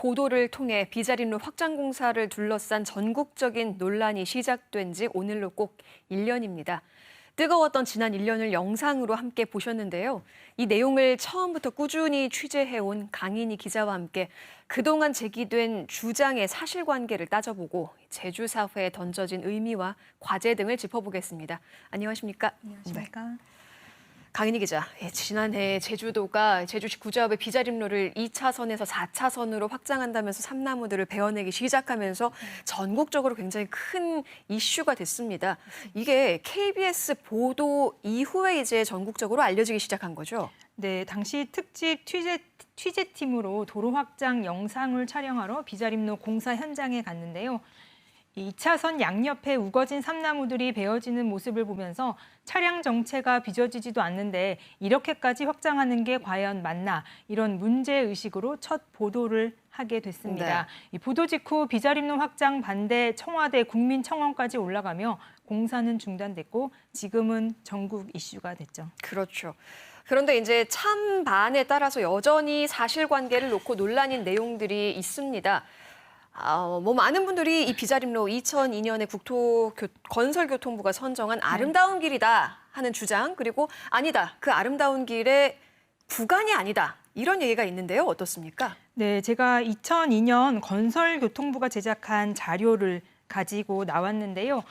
보도를 통해 비자림로 확장 공사를 둘러싼 전국적인 논란이 시작된 지 오늘로 꼭 1년입니다. 뜨거웠던 지난 1년을 영상으로 함께 보셨는데요. 이 내용을 처음부터 꾸준히 취재해온 강인희 기자와 함께 그동안 제기된 주장의 사실관계를 따져보고 제주 사회에 던져진 의미와 과제 등을 짚어보겠습니다. 안녕하십니까? 안녕하십니까? 네. 강인희 기자, 지난해 제주도가 제주시 구좌읍의 비자림로를 2차선에서 4차선으로 확장한다면서 삼나무들을 베어내기 시작하면서 전국적으로 굉장히 큰 이슈가 됐습니다. 이게 KBS 보도 이후에 이제 전국적으로 알려지기 시작한 거죠? 네, 당시 특집 취재팀으로 도로 확장 영상을 촬영하러 비자림로 공사 현장에 갔는데요. 2차선 양옆에 우거진 삼나무들이 베어지는 모습을 보면서 차량 정체가 빚어지지도 않는데 이렇게까지 확장하는 게 과연 맞나, 이런 문제의식으로 첫 보도를 하게 됐습니다. 네. 이 보도 직후 비자림로 확장 반대 청와대 국민청원까지 올라가며 공사는 중단됐고 지금은 전국 이슈가 됐죠. 그렇죠. 그런데 이제 찬반에 따라서 여전히 사실관계를 놓고 논란인 내용들이 있습니다. 많은 분들이 이 비자림로 2002년에 건설교통부가 선정한 아름다운 길이다 하는 주장, 그리고 아니다, 그 아름다운 길의 구간이 아니다, 이런 얘기가 있는데요. 어떻습니까? 네, 제가 2002년 건설교통부가 제작한 자료를 가지고 나왔는데요.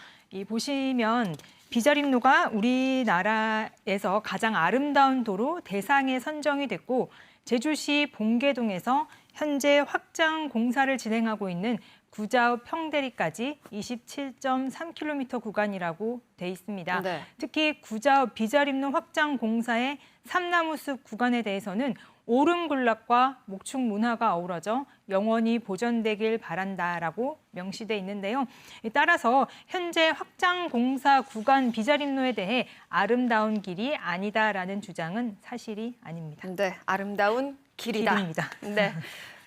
보시면 비자림로가 우리나라에서 가장 아름다운 도로 대상에 선정이 됐고 제주시 봉계동에서 현재 확장 공사를 진행하고 있는 구좌읍 평대리까지 27.3km 구간이라고 돼 있습니다. 네. 특히 구좌읍 비자림로 확장 공사의 삼나무숲 구간에 대해서는 오름군락과 목축 문화가 어우러져 영원히 보존되길 바란다라고 명시돼 있는데요. 따라서 현재 확장 공사 구간 비자림로에 대해 아름다운 길이 아니다라는 주장은 사실이 아닙니다. 네, 아름다운 길입니다. 네.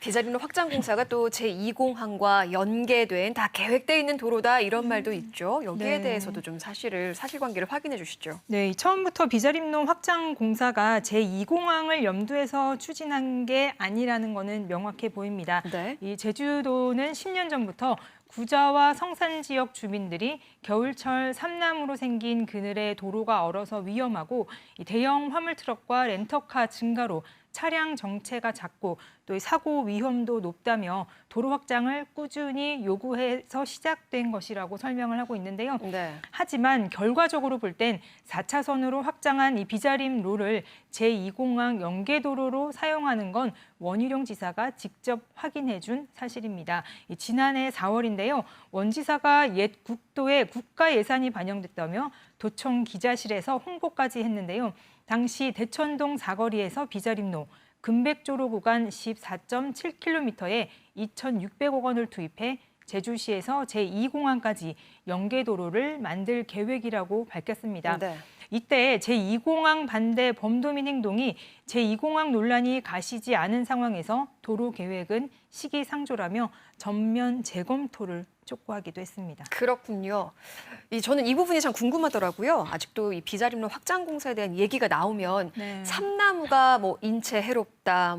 비자림로 확장 공사가 또 제2공항과 연계된 다 계획돼 있는 도로다, 이런 말도 있죠. 여기에 네. 대해서도 좀 사실관계를 확인해 주시죠. 네, 처음부터 비자림로 확장 공사가 제2공항을 염두에서 추진한 게 아니라는 거는 명확해 보입니다. 네. 이 제주도는 10년 전부터 구좌와 성산 지역 주민들이 겨울철 삼나무로 생긴 그늘에 도로가 얼어서 위험하고 이 대형 화물트럭과 렌터카 증가로 차량 정체가 잦고 또 사고 위험도 높다며 도로 확장을 꾸준히 요구해서 시작된 것이라고 설명을 하고 있는데요. 네. 하지만 결과적으로 볼 땐 4차선으로 확장한 이 비자림로를 제2공항 연계도로로 사용하는 건 원희룡 지사가 직접 확인해 준 사실입니다. 지난해 4월인데요. 원 지사가 옛 국도에 국가 예산이 반영됐다며 도청 기자실에서 홍보까지 했는데요. 당시 대천동 사거리에서 비자림로, 금백조로 구간 14.7km에 2,600억 원을 투입해 제주시에서 제2공항까지 연계도로를 만들 계획이라고 밝혔습니다. 네. 이때 제2공항 반대 범도민 행동이 제2공항 논란이 가시지 않은 상황에서 도로 계획은 시기상조라며 전면 재검토를 촉구하기도 했습니다. 그렇군요. 저는 이 부분이 참 궁금하더라고요. 아직도 이 비자림로 확장 공사에 대한 얘기가 나오면 네. 삼나무가 인체 해롭다,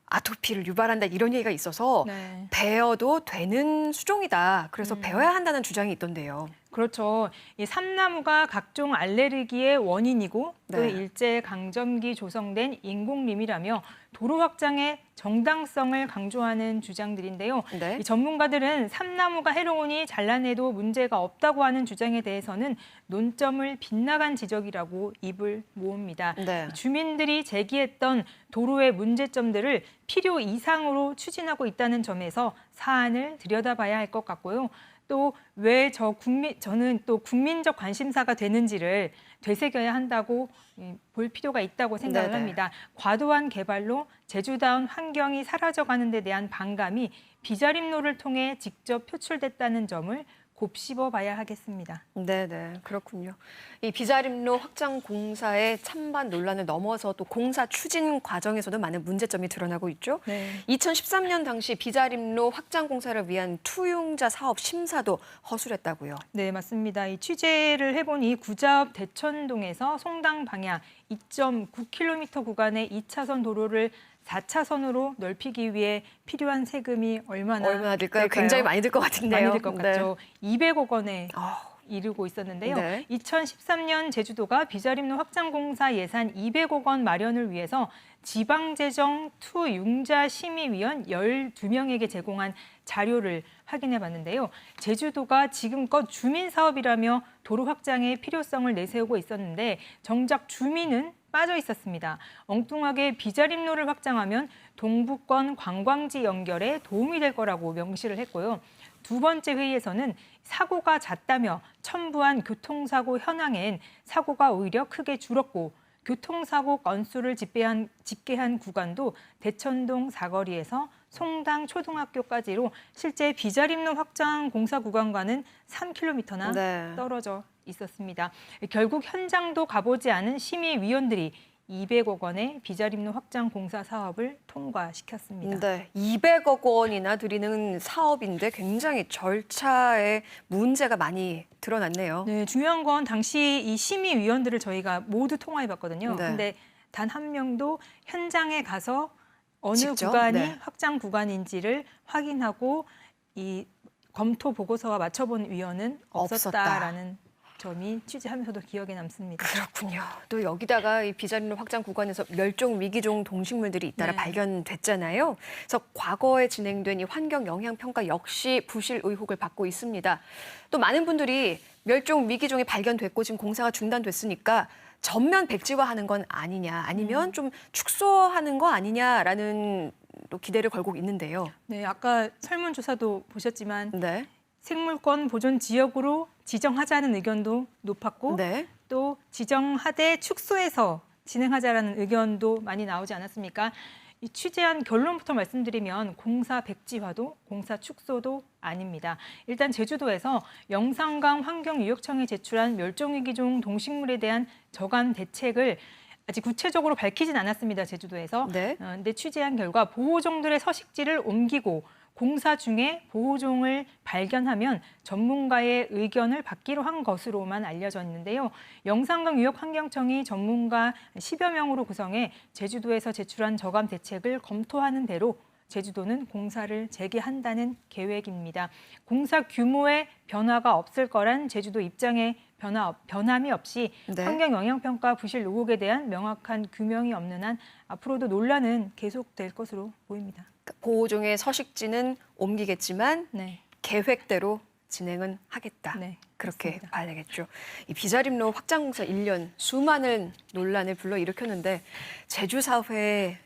아토피를 유발한다, 이런 얘기가 있어서 네. 베어도 되는 수종이다, 그래서 베어야 한다는 주장이 있던데요. 그렇죠. 이 삼나무가 각종 알레르기의 원인이고 또 네. 일제강점기 조성된 인공림이라며 도로 확장의 정당성을 강조하는 주장들인데요. 네. 이 전문가들은 삼나무가 해로우니 잘라내도 문제가 없다고 하는 주장에 대해서는 논점을 빗나간 지적이라고 입을 모읍니다. 네. 주민들이 제기했던 도로의 문제점들을 필요 이상으로 추진하고 있다는 점에서 사안을 들여다봐야 할 것 같고요. 또 왜 저는 또 국민적 관심사가 되는지를 되새겨야 한다고 볼 필요가 있다고 생각을 네네. 합니다. 과도한 개발로 제주다운 환경이 사라져가는 데 대한 반감이 비자림로를 통해 직접 표출됐다는 점을 곱씹어봐야 하겠습니다. 네네, 그렇군요. 이 비자림로 확장 공사의 찬반 논란을 넘어서 또 공사 추진 과정에서도 많은 문제점이 드러나고 있죠. 네. 2013년 당시 비자림로 확장 공사를 위한 투용자 사업 심사도 허술했다고요. 네, 맞습니다. 이 취재를 해보니 구좌읍 대천동에서 송당 방향 2.9km 구간의 2차선 도로를 4차선으로 넓히기 위해 필요한 세금이 얼마나 될까요? 굉장히 많이 들 것 같은데요. 많이 들 것 같죠. 200억 원에 아, 이르고 있었는데요. 네. 2013년 제주도가 비자림로 확장공사 예산 200억 원 마련을 위해서 지방재정 투융자심의위원 12명에게 제공한 자료를 확인해 봤는데요. 제주도가 지금껏 주민사업이라며 도로 확장의 필요성을 내세우고 있었는데 정작 주민은 빠져 있었습니다. 엉뚱하게 비자림로를 확장하면 동부권 관광지 연결에 도움이 될 거라고 명시를 했고요. 두 번째 회의에서는 사고가 잦다며 첨부한 교통사고 현황엔 사고가 오히려 크게 줄었고 교통사고 건수를 집계한 구간도 대천동 사거리에서 송당 초등학교까지로 실제 비자림로 확장 공사 구간과는 3km나 네. 떨어져 있었습니다. 결국 현장도 가보지 않은 심의위원들이 200억 원의 비자림로 확장 공사 사업을 통과시켰습니다. 네, 200억 원이나 들이는 사업인데 굉장히 절차에 문제가 많이 드러났네요. 네, 중요한 건 당시 이 심의위원들을 저희가 모두 통화해봤거든요. 네. 근데 단 한 명도 현장에 가서 어느 직접? 구간이 네. 확장 구간인지를 확인하고 이 검토 보고서와 맞춰본 위원은 없었다라는 점이 취재하면서도 기억에 남습니다. 그렇군요. 또 여기다가 이 비자림로 확장 구간에서 멸종 위기종 동식물들이 잇따라 네. 발견됐잖아요. 그래서 과거에 진행된 이 환경 영향 평가 역시 부실 의혹을 받고 있습니다. 또 많은 분들이 멸종 위기종이 발견됐고 지금 공사가 중단됐으니까 전면 백지화하는 건 아니냐, 아니면 좀 축소하는 거 아니냐라는 또 기대를 걸고 있는데요. 네, 아까 설문조사도 보셨지만 네, 생물권 보존 지역으로 지정하자는 의견도 높았고 네, 또 지정하되 축소해서 진행하자라는 의견도 많이 나오지 않았습니까? 이 취재한 결론부터 말씀드리면 공사 백지화도 공사 축소도 아닙니다. 일단 제주도에서 영산강 환경유역청에 제출한 멸종위기종 동식물에 대한 저감 대책을 아직 구체적으로 밝히진 않았습니다. 제주도에서. 네. 근데 취재한 결과 보호종들의 서식지를 옮기고 공사 중에 보호종을 발견하면 전문가의 의견을 받기로 한 것으로만 알려져 있는데요. 영산강 유역환경청이 전문가 10여 명으로 구성해 제주도에서 제출한 저감 대책을 검토하는 대로 제주도는 공사를 재개한다는 계획입니다. 공사 규모에 변화가 없을 거란 제주도 입장에 변함이 없이 네. 환경영향평가 부실 의혹에 대한 명확한 규명이 없는 한 앞으로도 논란은 계속될 것으로 보입니다. 보호종의 서식지는 옮기겠지만 네. 계획대로 진행은 하겠다. 네, 그렇게 맞습니다. 봐야 되겠죠. 이 비자림로 확장공사 1년 수많은 논란을 불러일으켰는데 제주 사회에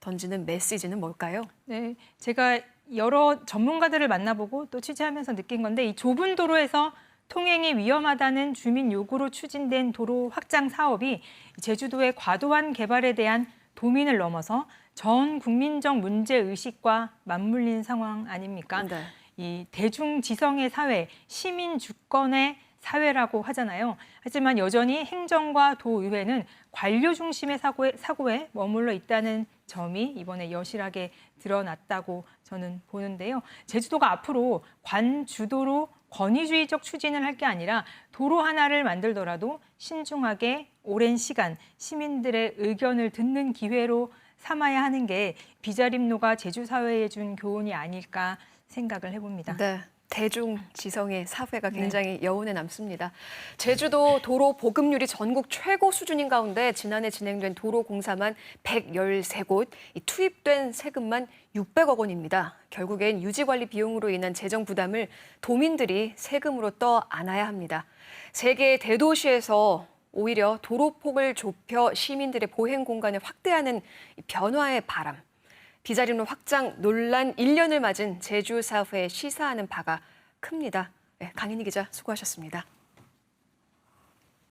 던지는 메시지는 뭘까요? 네, 제가 여러 전문가들을 만나보고 또 취재하면서 느낀 건데 이 좁은 도로에서 통행이 위험하다는 주민 요구로 추진된 도로 확장 사업이 제주도의 과도한 개발에 대한 도민을 넘어서 전 국민적 문제 의식과 맞물린 상황 아닙니까? 네. 이 대중지성의 사회, 시민 주권의 사회라고 하잖아요. 하지만 여전히 행정과 도의회는 관료 중심의 사고에 머물러 있다는 점이 이번에 여실하게 드러났다고 저는 보는데요. 제주도가 앞으로 관주도로 권위주의적 추진을 할 게 아니라 도로 하나를 만들더라도 신중하게 오랜 시간 시민들의 의견을 듣는 기회로 삼아야 하는 게 비자림로가 제주 사회에 준 교훈이 아닐까 생각을 해봅니다. 네. 대중지성의 사회가 굉장히 여운에 남습니다. 제주도 도로 보급률이 전국 최고 수준인 가운데 지난해 진행된 도로 공사만 113곳, 투입된 세금만 600억 원입니다. 결국엔 유지관리 비용으로 인한 재정 부담을 도민들이 세금으로 떠안아야 합니다. 세계의 대도시에서 오히려 도로폭을 좁혀 시민들의 보행 공간을 확대하는 변화의 바람. 비자림로 확장 논란 1년을 맞은 제주 사회에 시사하는 바가 큽니다. 네, 강인희 기자 수고하셨습니다.